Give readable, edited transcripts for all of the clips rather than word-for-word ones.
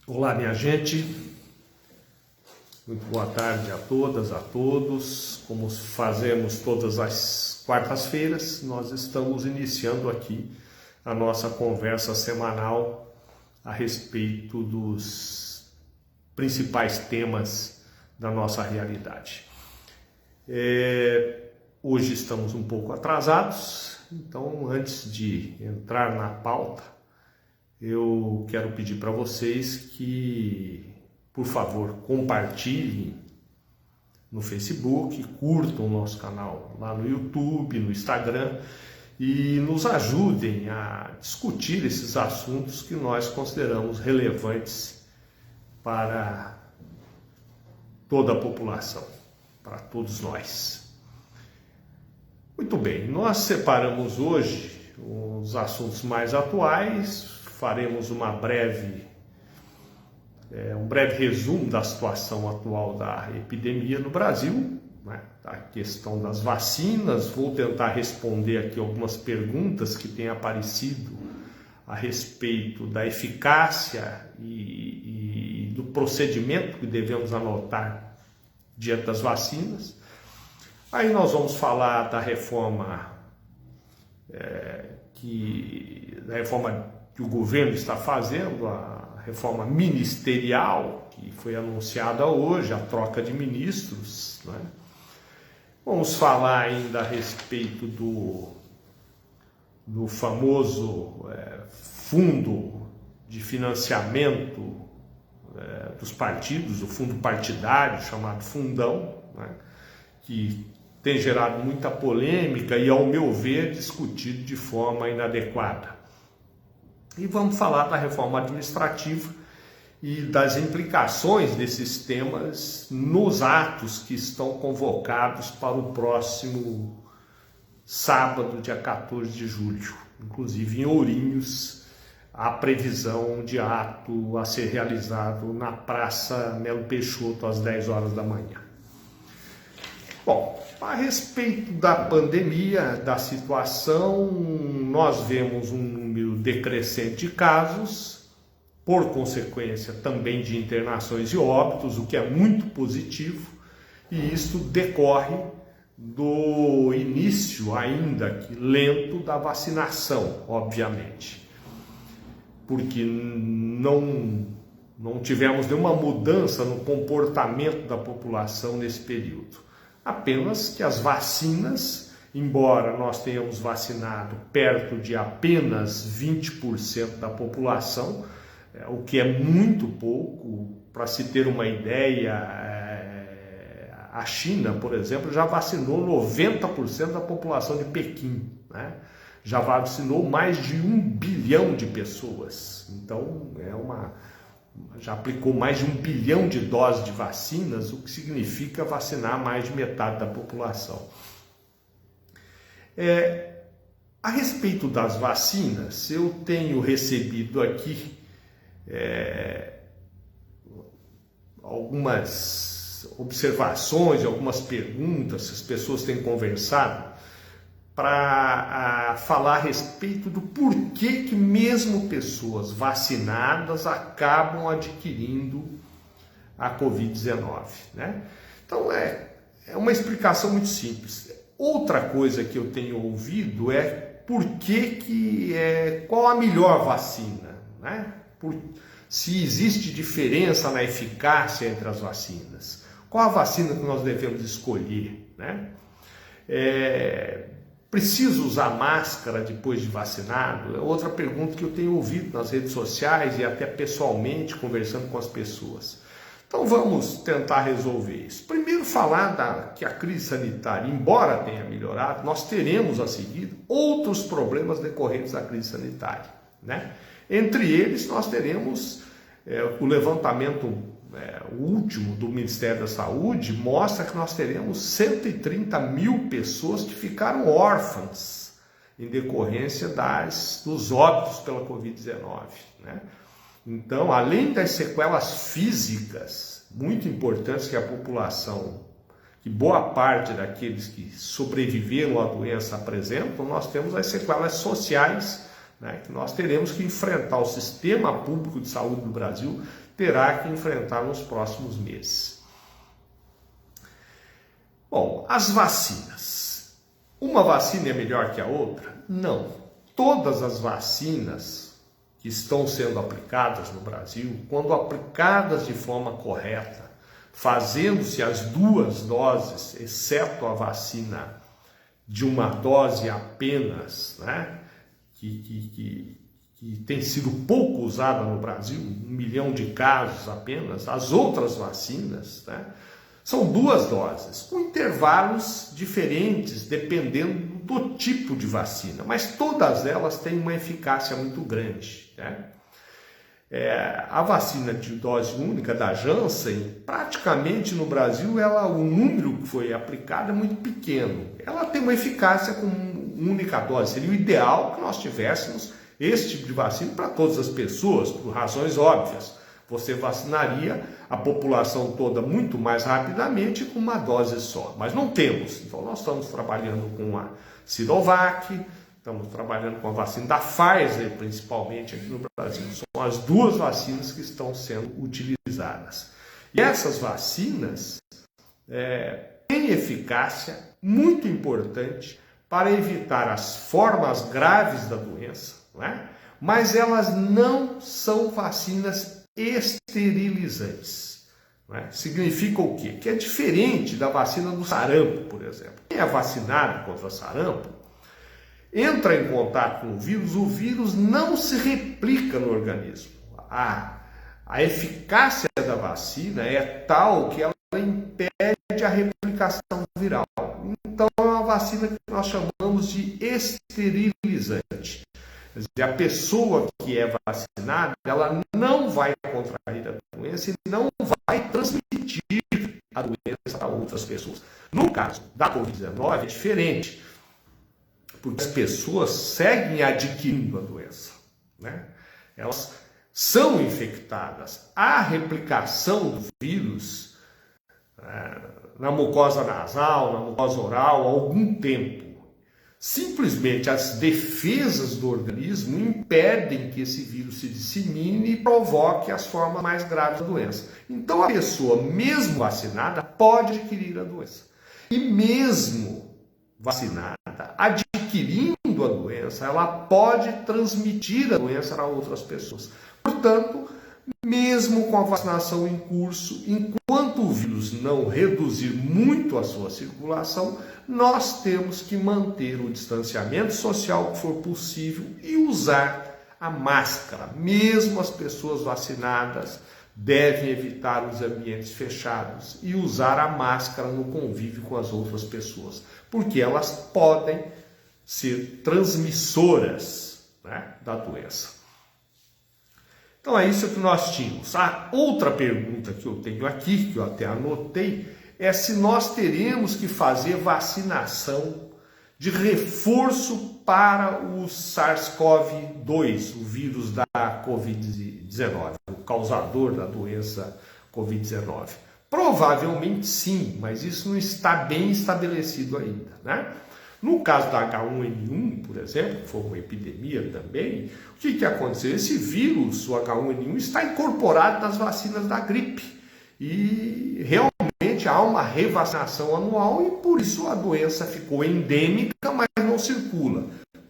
Olá, minha gente, muito boa tarde a todas, a todos. Como fazemos todas as quartas-feiras, nós estamos iniciando aqui a nossa conversa semanal a respeito dos principais temas da nossa realidade. Hoje estamos um pouco atrasados, então antes de entrar na pauta, eu quero pedir para vocês que, por favor, compartilhem no Facebook, curtam o nosso canal lá no YouTube, no Instagram e nos ajudem a discutir esses assuntos que nós consideramos relevantes para toda a população, para todos nós. Muito bem, nós separamos hoje os assuntos mais atuais. Faremos um breve resumo da situação atual da epidemia no Brasil, né? A questão das vacinas. Vou tentar responder aqui algumas perguntas que têm aparecido a respeito da eficácia e do procedimento que devemos adotar diante das vacinas. Aí nós vamos falar da reforma que o governo está fazendo, a reforma ministerial, que foi anunciada hoje, a troca de ministros, né? Vamos falar ainda a respeito do famoso fundo de financiamento dos partidos, o fundo partidário, chamado Fundão, né? Que tem gerado muita polêmica e, ao meu ver, discutido de forma inadequada. E vamos falar da reforma administrativa e das implicações desses temas nos atos que estão convocados para o próximo sábado, dia 14 de julho. Inclusive em Ourinhos, há previsão de ato a ser realizado na Praça Melo Peixoto às 10 horas da manhã. Bom, a respeito da pandemia, da situação, nós vemos um número decrescente de casos, por consequência também de internações e óbitos, o que é muito positivo, e isso decorre do início, ainda que lento, da vacinação, obviamente, porque não tivemos nenhuma mudança no comportamento da população nesse período. Apenas que as vacinas, embora nós tenhamos vacinado perto de apenas 20% da população, o que é muito pouco. Para se ter uma ideia, a China, por exemplo, já vacinou 90% da população de Pequim, né? Já vacinou mais de 1 bilhão de pessoas. Então, já aplicou mais de 1 bilhão de doses de vacinas, o que significa vacinar mais de metade da população. A respeito das vacinas, eu tenho recebido aqui algumas observações, algumas perguntas que as pessoas têm conversado para falar a respeito do porquê que mesmo pessoas vacinadas acabam adquirindo a Covid-19, né? Então é uma explicação muito simples. Outra coisa que eu tenho ouvido é qual a melhor vacina, né? Se existe diferença na eficácia entre as vacinas. Qual a vacina que nós devemos escolher, né? Preciso usar máscara depois de vacinado? É outra pergunta que eu tenho ouvido nas redes sociais e até pessoalmente, conversando com as pessoas. Então vamos tentar resolver isso. Primeiro falar que a crise sanitária, embora tenha melhorado, nós teremos a seguir outros problemas decorrentes da crise sanitária, né? Entre eles nós teremos o levantamento o último do Ministério da Saúde mostra que nós teremos 130 mil pessoas que ficaram órfãs em decorrência dos óbitos pela Covid-19, né? Então, além das sequelas físicas muito importantes que a população, que boa parte daqueles que sobreviveram à doença apresentam, nós temos as sequelas sociais, né, que nós teremos que enfrentar. O sistema público de saúde do Brasil terá que enfrentar nos próximos meses. Bom, as vacinas. Uma vacina é melhor que a outra? Não. Todas as vacinas que estão sendo aplicadas no Brasil, quando aplicadas de forma correta, fazendo-se as 2 doses, exceto a vacina de uma dose apenas, né, que tem sido pouco usada no Brasil, 1 milhão de casos apenas, as outras vacinas, né, são 2 doses, com intervalos diferentes, dependendo do tipo de vacina, mas todas elas têm uma eficácia muito grande, né? A vacina de dose única da Janssen, praticamente no Brasil, o número que foi aplicado é muito pequeno. Ela tem uma eficácia com única dose. Seria o ideal que nós tivéssemos esse tipo de vacina para todas as pessoas, por razões óbvias. Você vacinaria a população toda muito mais rapidamente com uma dose só. Mas não temos. Então nós estamos trabalhando com a Sinovac, estamos trabalhando com a vacina da Pfizer, principalmente aqui no Brasil. São as 2 vacinas que estão sendo utilizadas. E essas vacinas têm eficácia muito importante para evitar as formas graves da doença, né? Mas elas não são vacinas esterilizantes. Né? Significa o quê? Que é diferente da vacina do sarampo, por exemplo. Quem é vacinado contra sarampo entra em contato com o vírus não se replica no organismo. A eficácia da vacina é tal que ela impede a replicação viral. Então é uma vacina que nós chamamos de esterilizante. Quer dizer, a pessoa que é vacinada, ela não vai contrair a doença e não vai transmitir a doença para outras pessoas. No caso da Covid-19 é diferente, porque as pessoas seguem adquirindo a doença, né? Elas são infectadas. A replicação do vírus na mucosa nasal, na mucosa oral, há algum tempo. Simplesmente as defesas do organismo impedem que esse vírus se dissemine e provoque as formas mais graves da doença. Então a pessoa, mesmo vacinada, pode adquirir a doença. E mesmo vacinada, adquirindo a doença, ela pode transmitir a doença a outras pessoas. Portanto, mesmo com a vacinação em curso, enquanto o vírus não reduzir muito a sua circulação, nós temos que manter o distanciamento social que for possível e usar a máscara. Mesmo as pessoas vacinadas devem evitar os ambientes fechados e usar a máscara no convívio com as outras pessoas, porque elas podem ser transmissoras, né, da doença. Então é isso que nós tínhamos. A outra pergunta que eu tenho aqui, que eu até anotei, é se nós teremos que fazer vacinação de reforço para o SARS-CoV-2, o vírus da Covid-19, o causador da doença Covid-19. Provavelmente sim, mas isso não está bem estabelecido ainda, né? No caso da H1N1, por exemplo, que foi uma epidemia também, o que aconteceu? Esse vírus, o H1N1, está incorporado nas vacinas da gripe. E realmente há uma revacinação anual e por isso a doença ficou endêmica, mas não circula.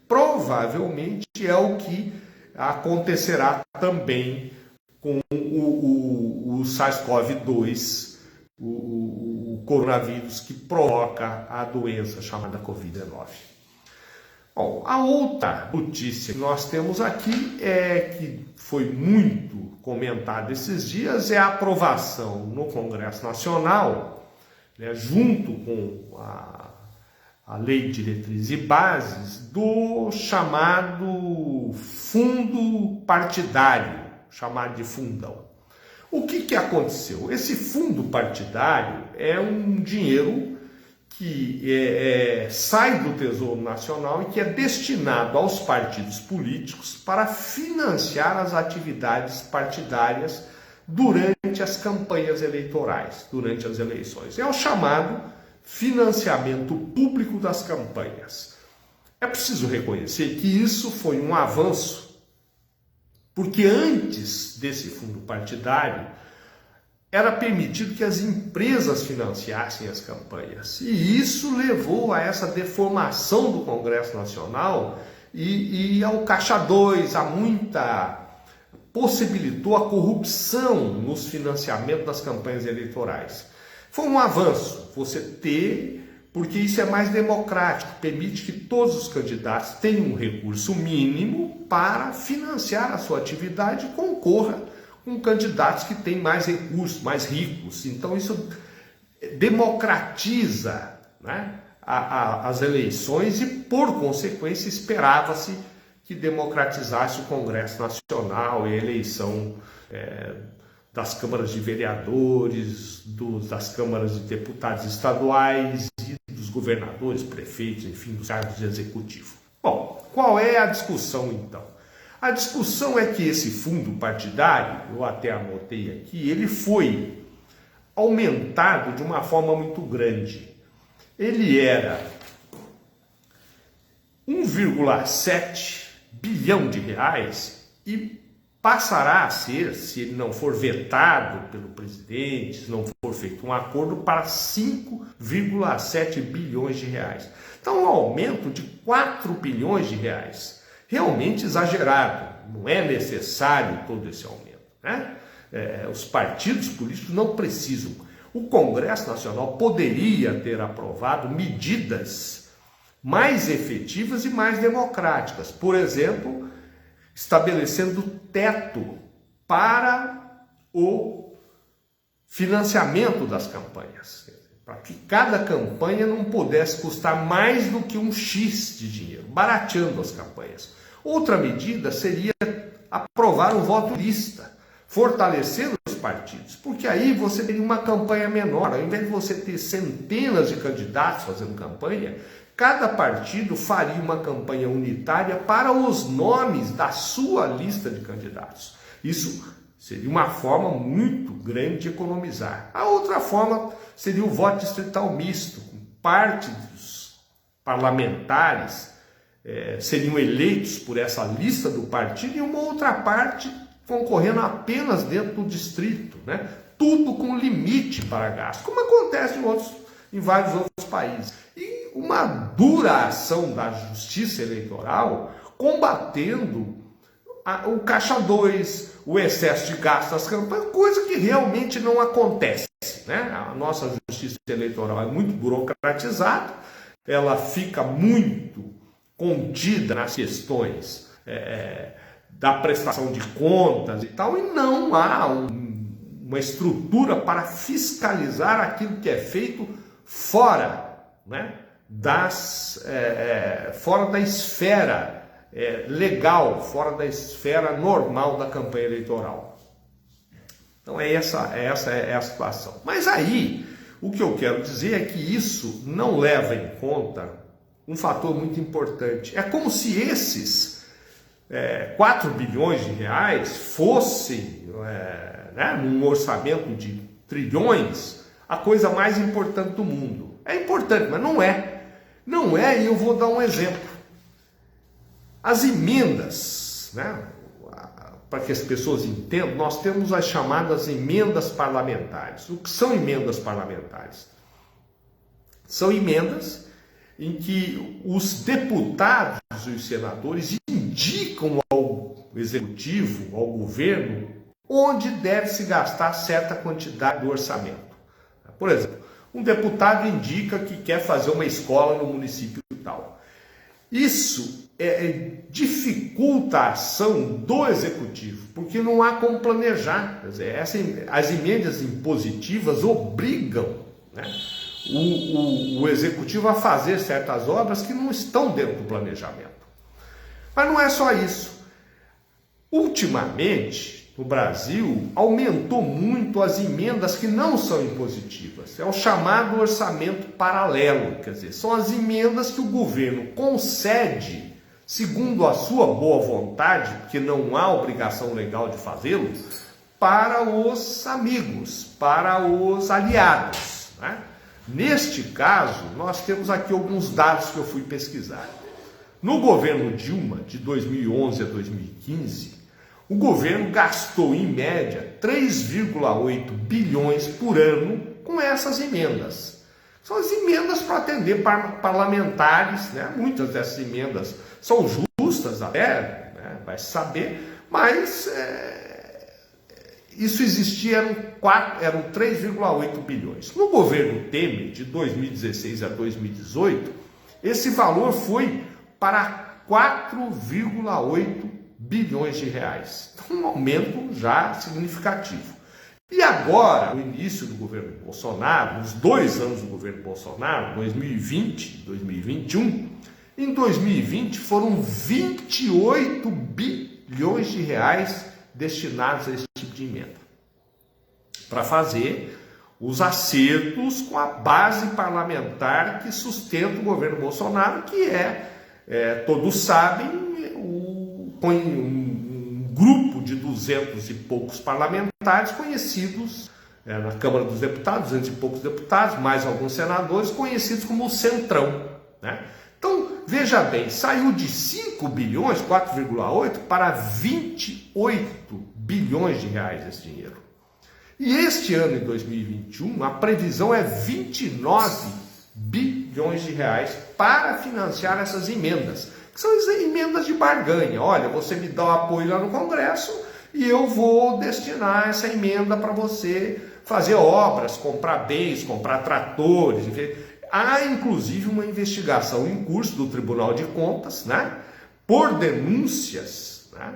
Provavelmente é o que acontecerá também com o SARS-CoV-2, o coronavírus que provoca a doença chamada Covid-19. Bom, a outra notícia que nós temos aqui que foi muito comentada esses dias, é a aprovação no Congresso Nacional, né, junto com a Lei de Diretrizes e Bases, do chamado fundo partidário, chamado de fundão. O que aconteceu? Esse fundo partidário é um dinheiro que sai do Tesouro Nacional e que é destinado aos partidos políticos para financiar as atividades partidárias durante as campanhas eleitorais, durante as eleições. É o chamado financiamento público das campanhas. É preciso reconhecer que isso foi um avanço Porque antes desse fundo partidário, era permitido que as empresas financiassem as campanhas. E isso levou a essa deformação do Congresso Nacional e ao Caixa 2, possibilitou a corrupção nos financiamentos das campanhas eleitorais. Foi um avanço você ter, porque isso é mais democrático, permite que todos os candidatos tenham um recurso mínimo para financiar a sua atividade e concorra com candidatos que têm mais recursos, mais ricos. Então isso democratiza, né, as eleições e, por consequência, esperava-se que democratizasse o Congresso Nacional e a eleição das câmaras de vereadores, das câmaras de deputados estaduais e dos governadores, prefeitos, enfim, dos cargos de executivo. Bom, qual é a discussão então? A discussão é que esse fundo partidário, eu até anotei aqui, ele foi aumentado de uma forma muito grande. Ele era 1,7 bilhão de reais e passará a ser, se ele não for vetado pelo presidente, se não for feito um acordo, para 5,7 bilhões de reais. Então, um aumento de 4 bilhões de reais. Realmente exagerado, não é necessário todo esse aumento, né? Os partidos políticos não precisam. O Congresso Nacional poderia ter aprovado medidas mais efetivas e mais democráticas, por exemplo, estabelecendo teto para o financiamento das campanhas, para que cada campanha não pudesse custar mais do que um X de dinheiro, barateando as campanhas. Outra medida seria aprovar um voto lista, fortalecendo os partidos, porque aí você teria uma campanha menor. Ao invés de você ter centenas de candidatos fazendo campanha, cada partido faria uma campanha unitária para os nomes da sua lista de candidatos. Isso seria uma forma muito grande de economizar. A outra forma seria o voto distrital misto, com parte dos parlamentares seriam eleitos por essa lista do partido e uma outra parte concorrendo apenas dentro do distrito, né? Tudo com limite para gasto, como acontece em vários outros países. E uma dura ação da justiça eleitoral combatendo o Caixa 2, o excesso de gasto das campanhas, coisa que realmente não acontece, né? A nossa justiça eleitoral é muito burocratizada, ela fica muito contida nas questões da prestação de contas e tal, e não há uma estrutura para fiscalizar aquilo que é feito fora, né, fora da esfera legal, fora da esfera normal da campanha eleitoral. Então essa é a situação. Mas aí, o que eu quero dizer é que isso não leva em conta um fator muito importante. É como se esses 4 bilhões de reais fossem, num orçamento de trilhões, a coisa mais importante do mundo. É importante, mas não é. Não é, e eu vou dar um exemplo. As emendas, né, para que as pessoas entendam, nós temos as chamadas emendas parlamentares. O que são emendas parlamentares? São emendas em que os deputados e os senadores indicam ao executivo, ao governo, onde deve se gastar certa quantidade do orçamento. Por exemplo, um deputado indica que quer fazer uma escola no município tal. Isso dificulta a ação do executivo, porque não há como planejar. Quer dizer, as emendas impositivas obrigam, né, o executivo a fazer certas obras que não estão dentro do planejamento. Mas não é só isso. Ultimamente, no Brasil, aumentou muito as emendas que não são impositivas. É o chamado orçamento paralelo, quer dizer, são as emendas que o governo concede segundo a sua boa vontade, porque não há obrigação legal de fazê-lo, para os amigos, para os aliados, né? Neste caso, nós temos aqui alguns dados que eu fui pesquisar. No governo Dilma, de 2011 a 2015, o governo gastou, em média, 3,8 bilhões por ano com essas emendas. São as emendas para atender parlamentares, né? Muitas dessas emendas são justas até, né? Vai saber, mas isso existia, eram 3,8 bilhões. No governo Temer, de 2016 a 2018, esse valor foi para 4,8 bilhões de reais. Então, um aumento já significativo. E agora, o início do governo Bolsonaro, os 2 anos do governo Bolsonaro, 2020 e 2021, em 2020 foram 28 bilhões de reais destinados a esse tipo de emenda, para fazer os acertos com a base parlamentar que sustenta o governo Bolsonaro, que todos sabem, põe um grupo de 200 e poucos parlamentares conhecidos na Câmara dos Deputados, 200 e poucos deputados, mais alguns senadores, conhecidos como o Centrão, né? Então, veja bem, saiu de 5 bilhões, 4,8, para 28 bilhões de reais esse dinheiro. E este ano, em 2021, a previsão é 29 bilhões de reais para financiar essas emendas, que são as emendas de barganha. Olha, você me dá o apoio lá no Congresso e eu vou destinar essa emenda para você fazer obras, comprar bens, comprar tratores, enfim. Há, inclusive, uma investigação em curso do Tribunal de Contas, né, por denúncias, né,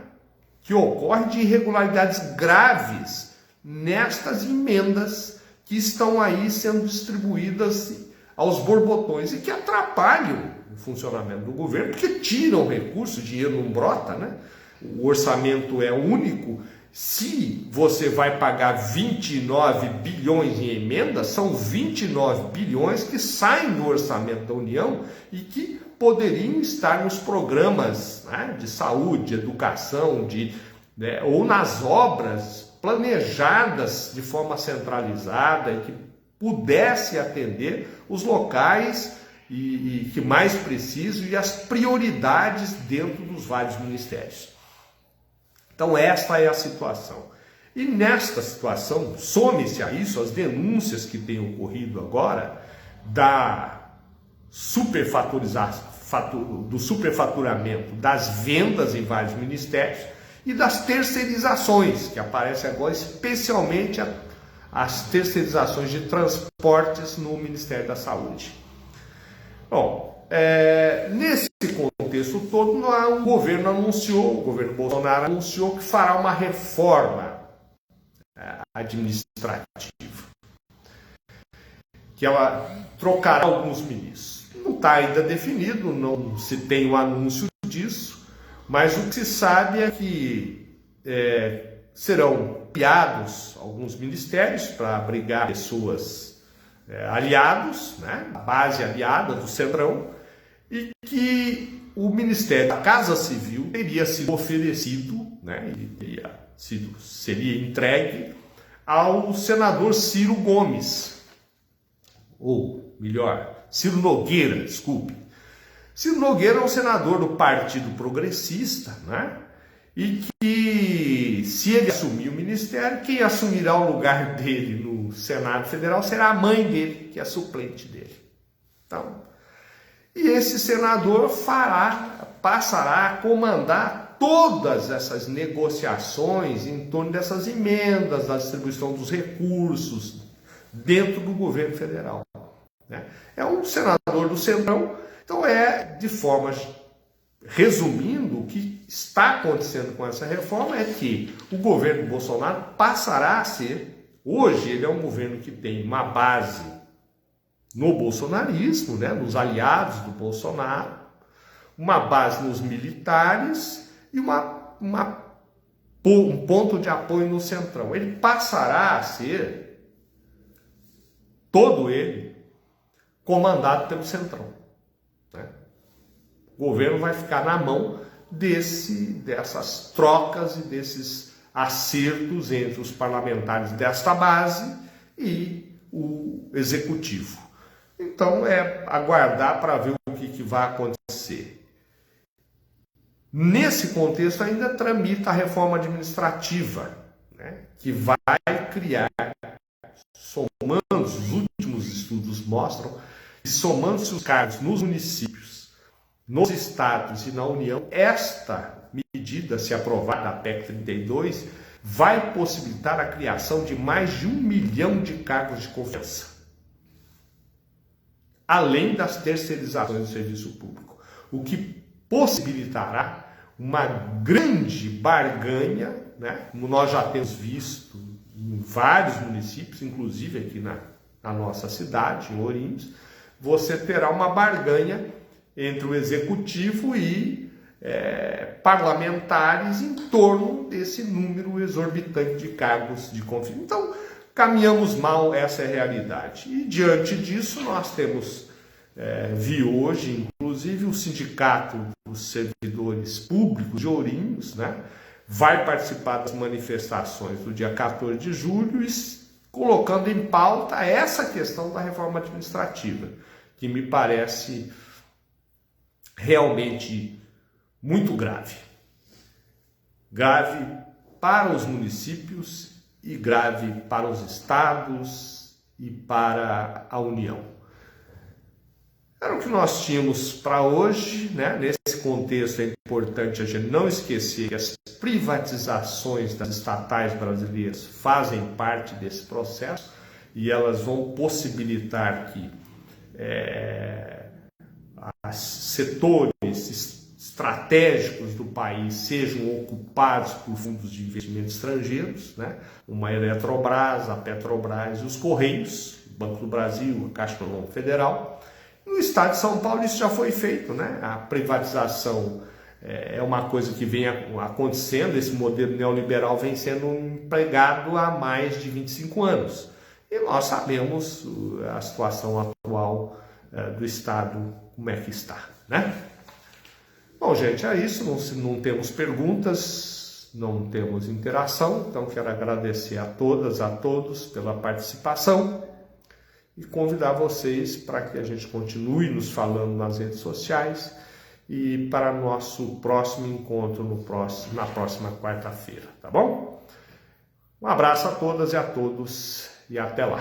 que ocorrem de irregularidades graves nestas emendas que estão aí sendo distribuídas aos borbotões e que atrapalham o funcionamento do governo, porque tiram recursos, o dinheiro não brota, né? O orçamento é único. Se você vai pagar 29 bilhões em emendas, são 29 bilhões que saem do orçamento da União e que poderiam estar nos programas, né, de saúde, de educação, ou nas obras planejadas de forma centralizada e que pudesse atender os locais e que mais precisam e as prioridades dentro dos vários ministérios. Então esta é a situação. E nesta situação, some-se a isso as denúncias que têm ocorrido agora do superfaturamento das vendas em vários ministérios e das terceirizações, que aparecem agora especialmente as terceirizações de transportes no Ministério da Saúde. Bom, nesse contexto todo, o governo Bolsonaro anunciou que fará uma reforma administrativa, que ela trocará alguns ministros. Não está ainda definido, não se tem o anúncio disso, mas o que se sabe é que serão criados alguns ministérios para abrigar pessoas aliados, né, a base aliada do Centrão, e que o Ministério da Casa Civil teria sido oferecido, né, seria entregue ao senador Ciro Gomes, ou melhor, Ciro Nogueira, desculpe. Ciro Nogueira é um senador do Partido Progressista, né, e que, se ele assumir o ministério, quem assumirá o lugar dele no Senado Federal será a mãe dele, que é a suplente dele. Então, e esse senador passará a comandar todas essas negociações em torno dessas emendas, da distribuição dos recursos dentro do governo federal, né? É um senador do Centrão. Então de forma, resumindo, o que está acontecendo com essa reforma é que o governo Bolsonaro passará a ser, hoje ele é um governo que tem uma base no bolsonarismo, né, nos aliados do Bolsonaro, uma base nos militares e um ponto de apoio no Centrão. Ele passará a ser, todo ele, comandado pelo Centrão, né? O governo vai ficar na mão dessas trocas e desses acertos entre os parlamentares desta base e o executivo. Então aguardar para ver o que vai acontecer. Nesse contexto, ainda tramita a reforma administrativa, né, que vai criar, somando, os últimos estudos mostram, que somando-se os cargos nos municípios, nos estados e na União, esta medida, se aprovada, a PEC 32, vai possibilitar a criação de mais de 1 milhão de cargos de confiança, além das terceirizações do serviço público, o que possibilitará uma grande barganha, né? Como nós já temos visto em vários municípios, inclusive aqui na nossa cidade, em Ourinhos, você terá uma barganha entre o executivo e parlamentares em torno desse número exorbitante de cargos de confiança. Então, caminhamos mal, essa é a realidade. E diante disso, nós temos, vi hoje, inclusive, o Sindicato dos Servidores Públicos de Ourinhos, né, vai participar das manifestações do dia 14 de julho, colocando em pauta essa questão da reforma administrativa, que me parece realmente muito grave. Grave para os municípios e grave para os estados e para a União. Era o que nós tínhamos para hoje, né? Nesse contexto é importante a gente não esquecer que as privatizações das estatais brasileiras fazem parte desse processo e elas vão possibilitar que setores estratégicos do país sejam ocupados por fundos de investimento estrangeiros, né? Como a Eletrobras, a Petrobras e os Correios, o Banco do Brasil, a Caixa Econômica Federal. No estado de São Paulo isso já foi feito, né? A privatização é uma coisa que vem acontecendo, esse modelo neoliberal vem sendo empregado há mais de 25 anos. E nós sabemos a situação atual do estado, como é que está, né? Bom, gente, é isso, não temos perguntas, não temos interação, então quero agradecer a todas, a todos pela participação e convidar vocês para que a gente continue nos falando nas redes sociais e para nosso próximo encontro na próxima quarta-feira, tá bom? Um abraço a todas e a todos e até lá!